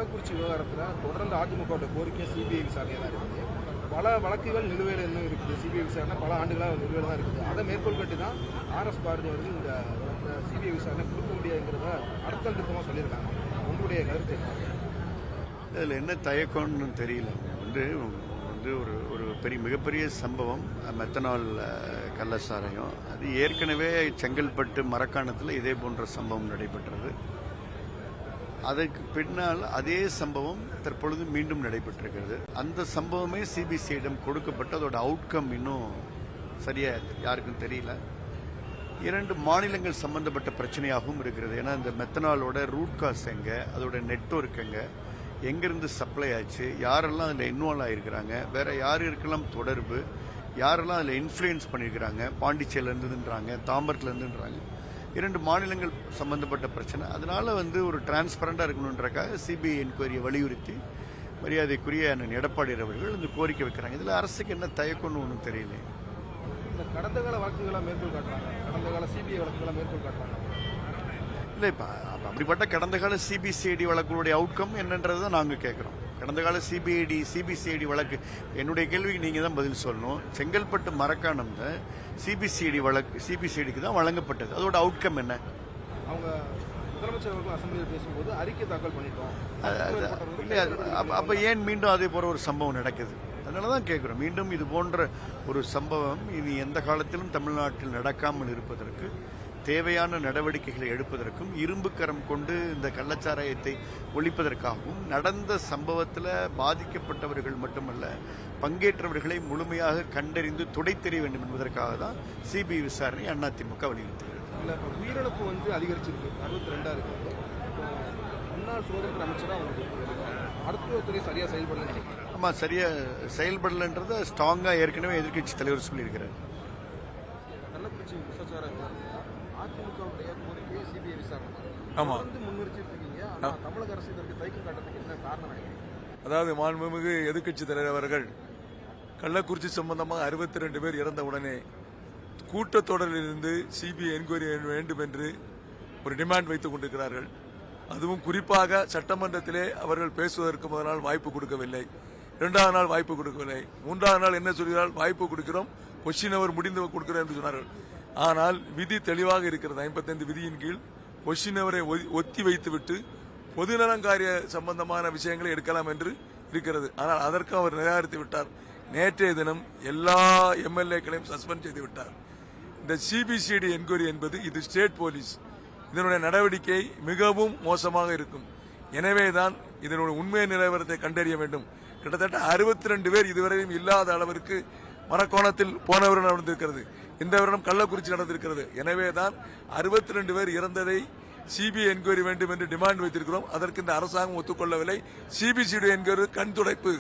கள்ளக்குறிச்சி விவகாரத்தில் தொடர்ந்து அதிமுக கோரிக்கை சிபிஐ விசாரணை தான் இருக்குது. பல வழக்குகள் நிலுவையில் இன்னும் இருக்குது. சிபிஐ விசாரணை பல ஆண்டுகளாக நிலுவையில் தான் இருக்குது. அதை மேற்கோள் கட்டி தான் ஆர்எஸ் பாரதி அவர்கள் இந்த சிபிஐ விசாரணை கொடுக்க முடியாதுங்கிறத அர்த்தம் திருத்தமாக சொல்லியிருக்காங்க. உங்களுடைய கருத்து இதில் என்ன தயக்கம்னு தெரியல. ஒரு மிகப்பெரிய சம்பவம் மெத்தனால் கள்ளச்சாராயம். அது ஏற்கனவே செங்கல்பட்டு மரக்காணத்தில் இதே போன்ற சம்பவம் நடைபெற்றது. அதற்கு பின்னால் அதே சம்பவம் தற்பொழுது மீண்டும் நடைபெற்றிருக்கிறது. அந்த சம்பவமே சிபிசிஐடம் கொடுக்கப்பட்டு அதோட அவுட்கம் இன்னும் சரியா யாருக்கும் தெரியல. 2 மாநிலங்கள் சம்பந்தப்பட்ட பிரச்சனையாகவும் இருக்கிறது. ஏன்னா இந்த மெத்தனாலோட ரூட் காஸ் எங்க, அதோட நெட்வொர்க் எங்கிருந்து சப்ளை ஆச்சு, யாரெல்லாம் அதில் இன்வால்வ் ஆகிருக்கிறாங்க, வேற யாருக்கெல்லாம் தொடர்பு, யாரெல்லாம் அதில் இன்ஃப்ளூயன்ஸ் பண்ணியிருக்கிறாங்க, பாண்டிச்சேரியிலேருந்துன்றாங்க, தாம்பரத்துலேருந்துன்றாங்க. 2 மாநிலங்கள் சம்பந்தப்பட்ட பிரச்சனை. அதனால ஒரு டிரான்ஸ்பரண்டாக இருக்கணுன்றக்காக சிபிஐ என்கொயரியை வலியுறுத்தி மரியாதைக்குரிய அண்ணன் எடப்பாடி அவர்கள் இந்த கோரிக்கை வைக்கிறாங்க. இதில் அரசுக்கு என்ன தயக்கம்னு ஒன்றும் தெரியல. இந்த கடந்த கால வழக்குகளை மேற்கோள் காட்டுறாங்க, கடந்த கால சிபிஐ வழக்குகளை மேற்கோள் காட்டுறாங்க. இல்லை, இப்போ அப்படிப்பட்ட கடந்த கால சிபிசிஐடி வழக்குகளுடைய அவுட்கம் என்னன்றது தான் நாங்கள் கேட்குறோம். கடந்த கால சிபிசிஐடி வழக்கு என்னுடைய கேள்விக்கு நீங்கள் தான் பதில் சொல்லணும். செங்கல்பட்டு மரக்காணம் தான் சிபிசிஐடிக்கு தான் வழங்கப்பட்டது. அதோட அவுட்கம் என்ன? அவங்க முதலமைச்சர் அவர்கள் அசம்பிளியில் பேசும்போது அறிக்கை தாக்கல் பண்ணிட்டோம். இல்லை, அப்போ ஏன் மீண்டும் அதே போன்ற ஒரு சம்பவம் நடக்குது? அதனால தான் கேட்குறோம். மீண்டும் இது போன்ற ஒரு சம்பவம் இனி எந்த காலத்திலும் தமிழ்நாட்டில் நடக்காமல் இருப்பதற்கு தேவையான நடவடிக்கைகளை எடுப்பதற்கும் இரும்பு கரம் கொண்டு இந்த கள்ளச்சாராயத்தை ஒழிப்பதற்காகவும் நடந்த சம்பவத்தில் பாதிக்கப்பட்டவர்கள் மட்டுமல்ல பங்கேற்றவர்களை முழுமையாக கண்டறிந்து துடைத்தெறிய வேண்டும் என்பதற்காக தான் சிபிஐ விசாரணை அதிமுக வலியுறுத்துகிறது. உயிரிழப்பு அதிகரிச்சிருக்கு, 62 இருக்கு. முன்னாள் சுகாதார அமைச்சராக மருத்துவத்துறை சரியா செயல்படல நினைக்கிறேன். ஆமாம், சரியா செயல்படலன்றதை ஸ்ட்ராங்காக ஏற்கனவே எதிர்க்கட்சி தலைவர் சொல்லியிருக்கிறார். கள்ளக்குறிச்சி விசாரணை அதிமுகவுடைய கோரிக்கை சிபிஐ விசாரணை முன்னிறுத்திருக்கீங்க. ஆனால் தமிழக அரசு இதற்கு தயக்கம் காட்டுறதுக்கு என்ன காரணம் நினைக்கிறீங்க? அதாவது மாண்புமிகு எதிர்க்கட்சி தலைவர் அவர்கள் கள்ளக்குறிச்சி சம்பந்தமாக 62 பேர் இறந்த உடனே கூட்டத்தொடரிலிருந்து சிபிஐ என்கொயரி வேண்டும் என்று ஒரு டிமாண்ட் வைத்துக் கொண்டிருக்கிறார்கள். அதுவும் குறிப்பாக சட்டமன்றத்திலே அவர்கள் பேசுவதற்கு முதல் நாள் வாய்ப்பு கொடுக்கவில்லை, 2வது நாள் வாய்ப்பு கொடுக்கவில்லை, 3வது நாள் என்ன சொல்கிறார்கள், வாய்ப்பு கொடுக்கிறோம், கொஸ்டின் அவர் முடிந்து கொடுக்கிறோம் என்று சொன்னார்கள். ஆனால் விதி தெளிவாக இருக்கிறது. 55 விதியின் கீழ் கொஸ்டின் அவரை ஒத்தி வைத்துவிட்டு பொதுநலங்காரிய சம்பந்தமான விஷயங்களை எடுக்கலாம் என்று இருக்கிறது. ஆனால் அதற்கும் அவர் நிராகரித்து விட்டார். நேற்றைய தினம் எல்லா எம்எல்ஏக்களையும் சஸ்பெண்ட் செய்து விட்டார். இந்த சிபிசிஐடி என்கொயரி என்பது இது ஸ்டேட் போலீஸ். இதனுடைய நடவடிக்கை மிகவும் மோசமாக இருக்கும். எனவேதான் இதனுடைய உண்மை நிலவரத்தை கண்டறிய வேண்டும். கிட்டத்தட்ட 62 பேர் இதுவரையும் இல்லாத அளவிற்கு மரக்கோணத்தில் போன வருடம் நடந்திருக்கிறது, இந்த வருடம் கள்ளக்குறிச்சி நடந்திருக்கிறது. எனவேதான் 62 பேர் இறந்ததை சிபிஐ என்கொயரி வேண்டும் என்று டிமாண்ட் வைத்திருக்கிறோம். அதற்கு இந்த அரசாங்கம் ஒத்துக்கொள்ளவில்லை. சிபிசிஐடி என்கொயரி கண் துடைப்பு.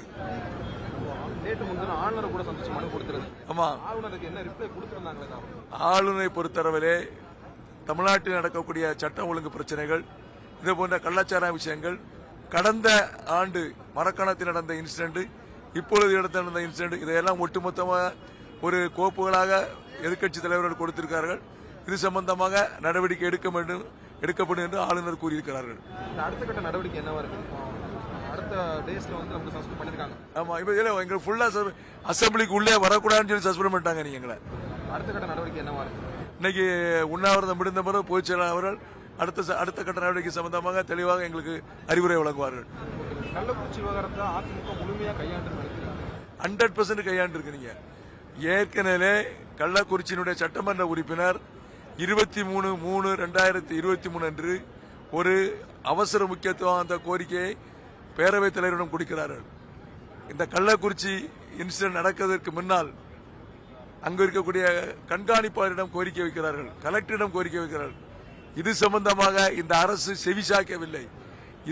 ஆளுநரை பொறுத்தளவிலே தமிழ்நாட்டில் நடக்கக்கூடிய சட்டம் ஒழுங்கு பிரச்சனைகள், இதே போன்ற கள்ளச்சாராய விஷயங்கள், கடந்த ஆண்டு மரக்காணத்தில் நடந்த இன்சிடென்ட், இப்பொழுது நடந்த இன்சிடென்ட், இதையெல்லாம் ஒட்டுமொத்தமாக ஒரு கோப்புகளாக எதிர்க்கட்சி தலைவர்கள் கொடுத்திருக்கிறார்கள். இது சம்பந்தமாக நடவடிக்கை எடுக்கப்படும் என்று ஆளுநர் கூறியிருக்கிறார்கள். அடுத்த கட்ட நடவடிக்கை என்னவா இருக்கு? அடுத்த டேஸ்ல நம்ம சஸ்பெண்ட் பண்ணிருக்காங்க. ஆமா, இப்ப எங்க ஃபுல்லா அசம்பிளிக்கு உள்ளே வரக்கூடாதுன்னு சொல்லி சஸ்பெண்ட் பண்ணிட்டாங்க. நீங்க அடுத்த கட்ட நடவடிக்கை என்னவா இருக்கு? இன்னைக்கு உண்ணாவிரதம் முடிந்த பிறகு பொதுச் செயலாளர் அவர்கள் அடுத்த கட்ட நடவடிக்கை சம்பந்தமாக தெளிவாக எங்களுக்கு அறிவுரை வழங்குவார்கள். கள்ளக்குறிச்சி விவகாரத்தை அதிமுக முழுமையாக கையாண்டு 100% கையாண்டு இருக்கிறீங்க. ஏற்கனவே கள்ளக்குறிச்சியினுடைய சட்டமன்ற உறுப்பினர் 23/3/2023 அன்று ஒரு அவசர முக்கியத்துவம் அந்த கோரிக்கையை பேரவைத் தலைவரிடம் கொடுக்கிறார்கள். இந்த கள்ளக்குறிச்சி இன்சிடென்ட் நடக்கிறதற்கு முன்னால் அங்கு இருக்கக்கூடிய கண்காணிப்பாளரிடம் கோரிக்கை வைக்கிறார்கள், கலெக்டரிடம் கோரிக்கை வைக்கிறார்கள். இது சம்பந்தமாக இந்த அரசு செவிசாய்க்கவில்லை.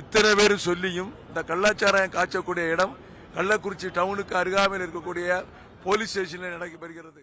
இத்தனை பேர் சொல்லியும் இந்த கள்ளச்சாராயம் காய்ச்சக்கூடிய இடம் கள்ளக்குறிச்சி டவுனுக்கு அருகாமையில் இருக்கக்கூடிய போலீஸ் ஸ்டேஷனில் நடைபெறுகிறது.